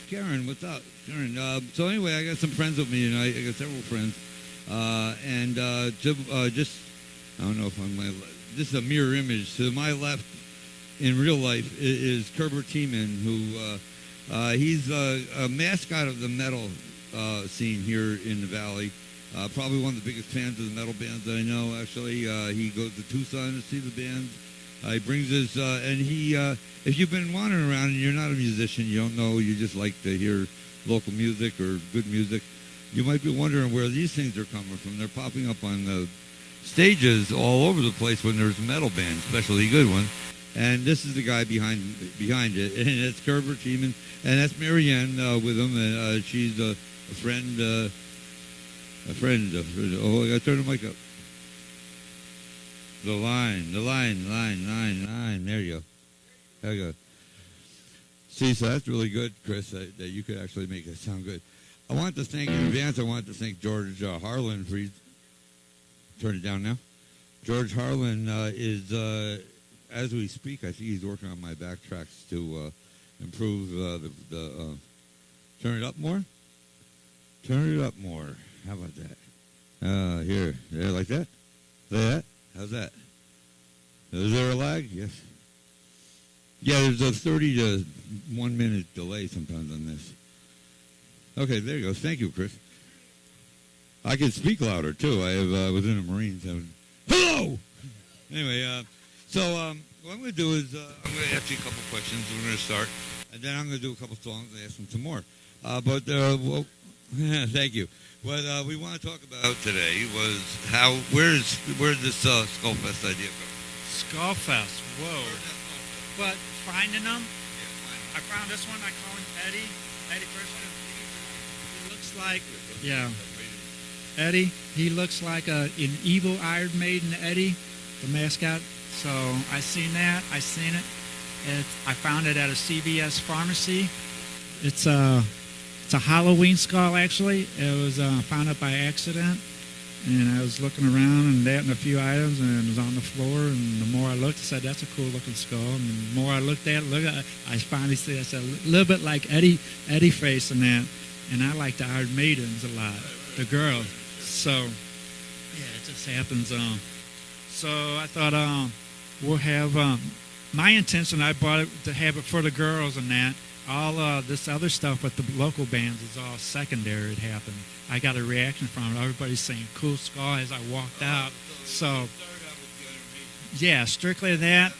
Karen. What's up, Karen? So anyway, I got some friends with me, and I got several friends. Just, I don't know if I'm this is a mirror image. To my left, in real life, is Kerber Tiemann, who he's a mascot of the metal scene here in the Valley. Probably one of the biggest fans of the metal bands that I know, actually. He goes to Tucson to see the bands. He brings his, and he, if you've been wandering around and you're not a musician, you don't know, you just like to hear local music or good music, you might be wondering where these things are coming from. They're popping up on the stages all over the place when there's metal bands, especially good ones. And this is the guy behind it, and it's Kerber Tiemann, and that's Marianne with him, and she's a friend. Oh, I got to turn the mic up. The line. There you go. There you go. See, so that's really good, Chris, that you could actually make it sound good. I want to thank, in advance, I want to thank George Harlan for, turn it down now. George Harlan is, as we speak, I think he's working on my backtracks to improve turn it up more? Turn it up more. How about that? Here, there, like that? Like that? How's that? Is there a lag? Yes. Yeah, there's a 30 to 1 minute delay sometimes on this. Okay, there you go. Thank you, Chris. I can speak louder, too. I was in the Marines. Hello! Anyway, what I'm going to do is I'm going to ask you a couple questions. We're going to start. And then I'm going to do a couple songs and ask them some more. Thank you. What we want to talk about today was where did this Skullfest idea go? Skullfest, whoa. But finding them, I found this one, I call him Eddie. Eddie Christian. He looks like, Eddie, he looks like an evil Iron Maiden Eddie, the mascot. So I seen that, I seen it. I found it at a CVS pharmacy. It's a Halloween skull, actually. It was found it by accident, and I was looking around and that and a few items, and it was on the floor. And the more I looked, I said, "That's a cool-looking skull." And the more I looked at it, I finally said, a little bit like Eddie face and that. And I like the Iron Maidens a lot, the girls. So yeah, it just happens. So I thought we'll have. My intention, I bought it to have it for the girls and that. All this other stuff with the local bands is all secondary. It happened. I got a reaction from it. Everybody's saying "cool skull" as I walked out. So, yeah, strictly that.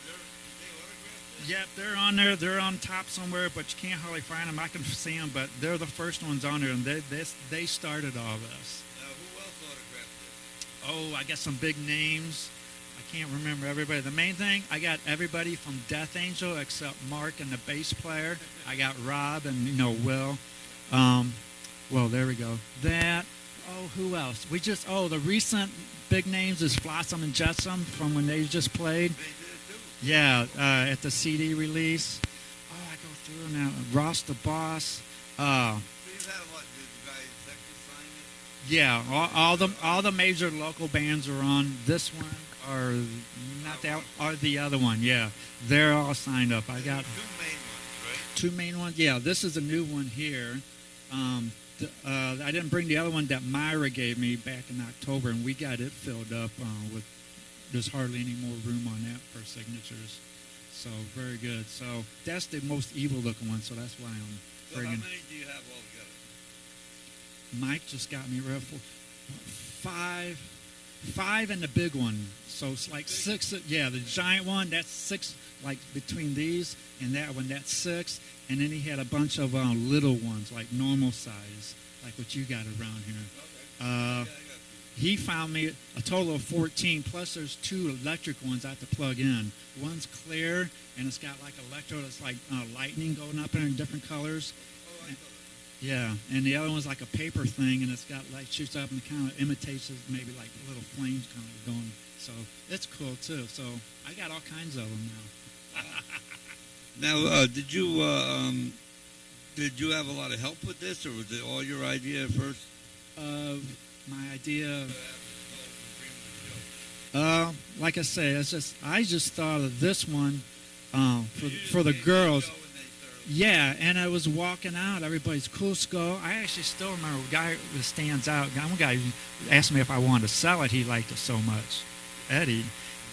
Yep, they're on there. They're on top somewhere, but you can't hardly find them. I can see them, but they're the first ones on there, and they started all this. Who else autographed Oh, I got some big names. I can't remember everybody. The main thing, I got everybody from Death Angel except Mark and the bass player. I got Rob and, Will. Well, there we go. That. Oh, who else? The recent big names is Flossom and Jetsam from when they just played. Yeah, at the CD release. Oh, I go through now. Ross the Boss. So you've had a lot. Did the guys sign it? Yeah, all the major local bands are on this one. Or not that, or the other one, yeah. They're all signed up. I got two main ones, right? Two main ones, yeah. This is a new one here. I didn't bring the other one that Myra gave me back in October, and we got it filled up with. There's hardly any more room on that for signatures. So very good. So that's the most evil looking one. So that's why I'm bringing. So how many do you have altogether? Mike just got me rid for 5 and the big one. So it's like 6. Yeah, the giant one, that's 6, like between these and that one, that's 6. And then he had a bunch of little ones, like normal size, like what you got around here. Okay. He found me a total of 14, plus there's 2 electric ones I have to plug in. One's clear, and it's got like electro that's like lightning going up in different colors. Yeah, and the other one's like a paper thing, and it's got like shoots up and kind of imitates maybe like little flames kind of going. So it's cool too. So I got all kinds of them now. Now, did you have a lot of help with this, or was it all your idea at first? My idea. Like I say, I just thought of this one for the girls. Yeah, and I was walking out. Everybody's cool skull. I actually still remember a guy that stands out. One guy asked me if I wanted to sell it. He liked it so much. Eddie,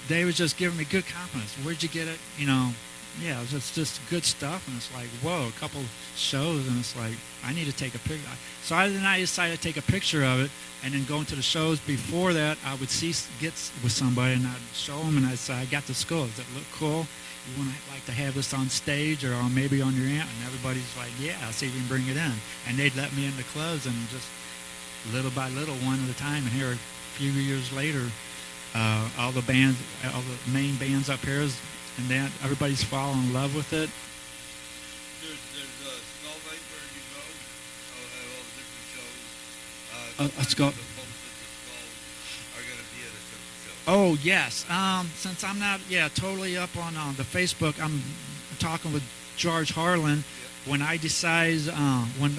they was just giving me good compliments. Where'd you get it? Yeah, it was just good stuff. And it's like, whoa, a couple shows, and it's like, I need to take a picture. So I decided to take a picture of it, and then going to the shows before that, I would get with somebody, and I'd show them, and I'd say, I got the skull. Does it look cool? You want to have this on stage or maybe on your amp? And everybody's like, yeah, I'll see if we can bring it in. And they'd let me in the clubs, and just little by little, one at a time. And here, a few years later, all the main bands up here, and then everybody's falling in love with it. There's Skull Night where you go. All the different shows. Let's go. The folks at the Skull are going to be at a certain show. Oh, yes. Since I'm not, totally up on the Facebook, I'm talking with George Harlan. Yep. When I decide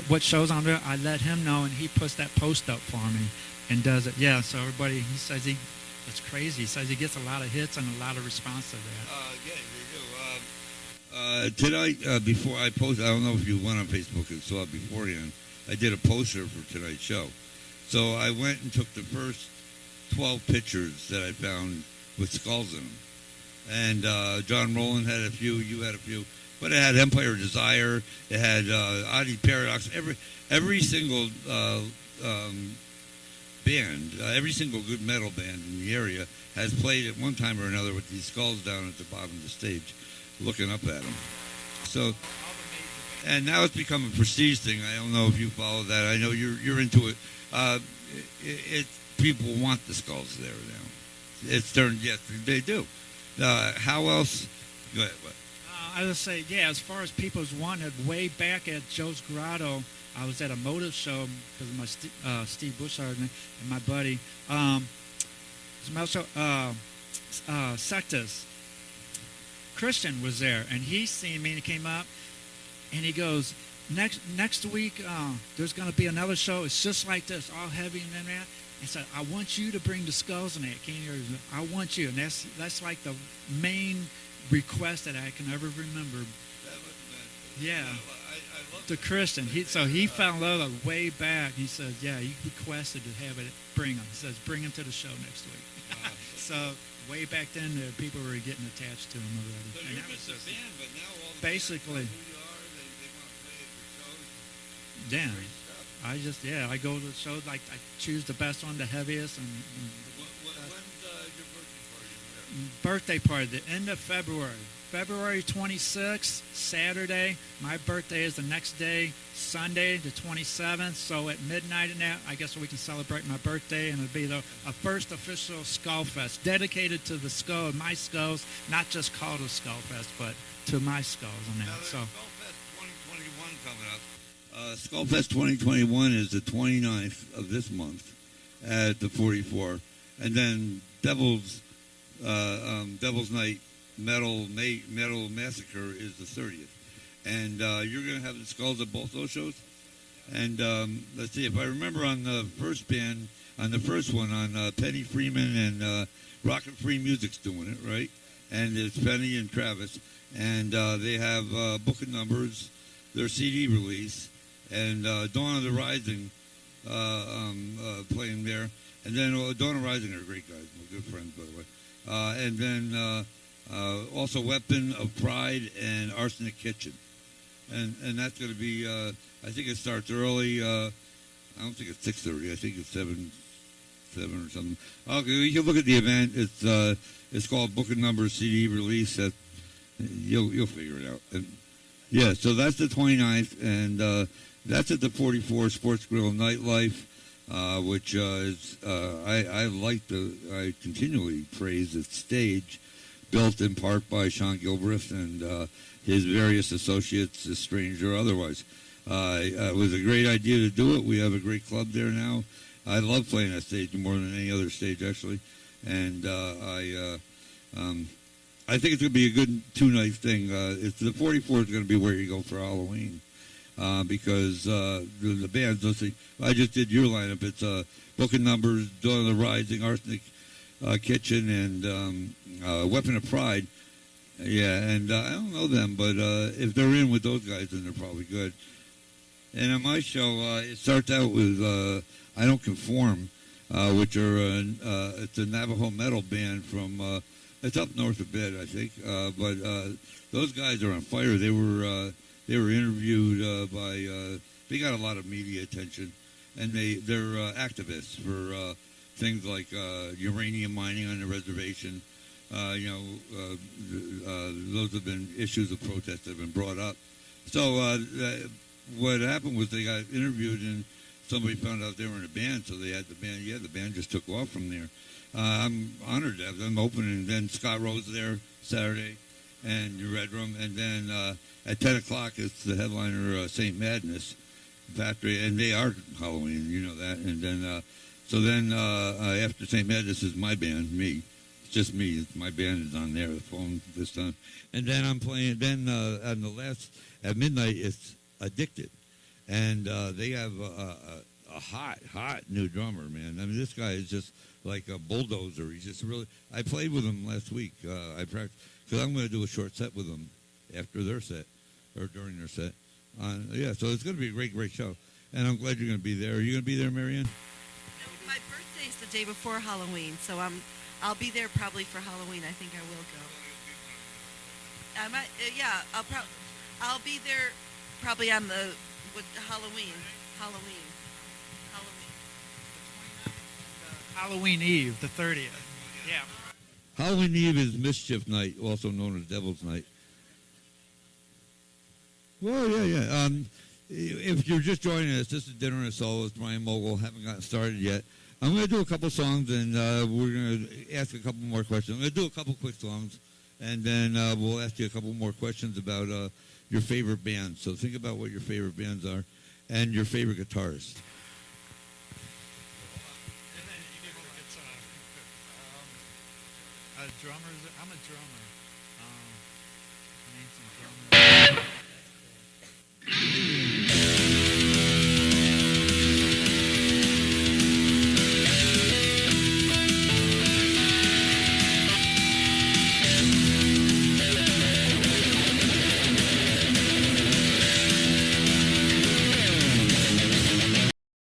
what shows I'm doing, I let him know, and he puts that post up for me and does it. Yeah, so everybody, he says it's crazy. He says he gets a lot of hits and a lot of response to that. Yeah, they do. Tonight, before I post, I don't know if you went on Facebook and saw it beforehand, I did a poster for tonight's show. So I went and took the first 12 pictures that I found with skulls in them. And John Rowland had a few, you had a few. But it had Empire Desire, it had Oddity Paradox, every single band, every single good metal band in the area has played at one time or another with these skulls down at the bottom of the stage, looking up at them. So, and now it's become a prestige thing. I don't know if you follow that. I know you're into it. People want the skulls there now. It's turned, yes, they do. How else? Go ahead. What? I would say, yeah, as far as people's wanted, way back at Joe's Grotto, I was at a motive show because of my Steve Bushard and my buddy. Sectus. Christian was there, and he seen me, and he came up, and he goes, next week, there's going to be another show. It's just like this, all heavy and then that. And said, I want you to bring the skulls in it. I want you. And that's like the main request that I can ever remember. Yeah. I love the Christian. He fell in love with it way back. He says, yeah, he requested to have it, bring him. He says, bring him to the show next week. So way back then, people were getting attached to him already. So you're just a fan, but now all the basically, fans know who you are. They want to play at your shows. Yeah. I go to the shows, like I choose the best one, the heaviest. And when's your birthday party? The end of February. February 26th, Saturday. My birthday is the next day, Sunday, the 27th. So at midnight and that, I guess we can celebrate my birthday, and it'll be a first official Skull Fest dedicated to the skull, my skulls, not just called a Skull Fest, but to my skulls and that. So Skull Fest 2021 coming up. Skull Fest 2021 is the 29th of this month at the 44, and then Devil's Night Metal Massacre is the 30th, and you're going to have the skulls at both those shows. And let's see, if I remember on the first one, Penny Freeman and Rocket Free Music's doing it, right? And it's Penny and Travis, and they have Book of Numbers, their CD release, and Dawn of the Rising playing there, and then Dawn of the Rising are great guys, my good friends, by the way, and then also Weapon of Pride and Arsenic Kitchen, and that's going to be. I think it starts early. I don't think it's 6:30. I think it's 7 or something. Okay, you can look at the event. It's called Book of Numbers CD release. You'll figure it out. And yeah, so that's the 29th, and that's at the 44 Sports Grill Nightlife, which is I continually praise its stage, built in part by Sean Gilbreth and his various associates, strange or otherwise. It was a great idea to do it. We have a great club there now. I love playing that stage more than any other stage, actually. And I think it's going to be a good two-night thing. It's the 44 is going to be where you go for Halloween because the bands, let's see, I just did your lineup. It's Book of Numbers, Dawn of the Rising, Arsenic Kitchen, and Weapon of Pride. Yeah, and I don't know them, but if they're in with those guys, then they're probably good. And on my show, it starts out with I Don't Conform, which are it's a Navajo metal band from it's up north a bit, I think. But those guys are on fire. They were interviewed by they got a lot of media attention, and they're activists for things like uranium mining on the reservation. Those have been issues of protest that have been brought up. So what happened was they got interviewed and somebody found out they were in a band, so they had the band. Yeah, the band just took off from there. I'm honored to have them open, and then Scott Rose there Saturday, and the Red Room, and then at 10 o'clock it's the headliner St. Madness Factory, and they are Halloween, you know that. And then after St. Madness is my band, me. It's just me. My band is on there, the phone this time. And then I'm playing. Then on the last at midnight, it's Addicted, and they have a hot new drummer, man. I mean, this guy is just like a bulldozer. He's just really. I played with him last week. I practiced because I'm going to do a short set with them after their set or during their set. Yeah, so it's going to be a great show, and I'm glad you're going to be there. Are you going to be there, Marianne? My birthday's the day before Halloween, so I'll be there probably for Halloween. I think I will go. I might, yeah. I'll be there probably on the Halloween. Halloween Eve, the 30th. Yeah. Halloween Eve is Mischief Night, also known as Devil's Night. Well, yeah. If you're just joining us, this is Dinner and a Soul with Bryon Mogul. Haven't gotten started yet. I'm going to do a couple songs, and we're going to ask a couple more questions. I'm going to do a couple quick songs, and then we'll ask you a couple more questions about your favorite bands. So think about what your favorite bands are and your favorite guitarist. I'm a drummer. Name some drummers.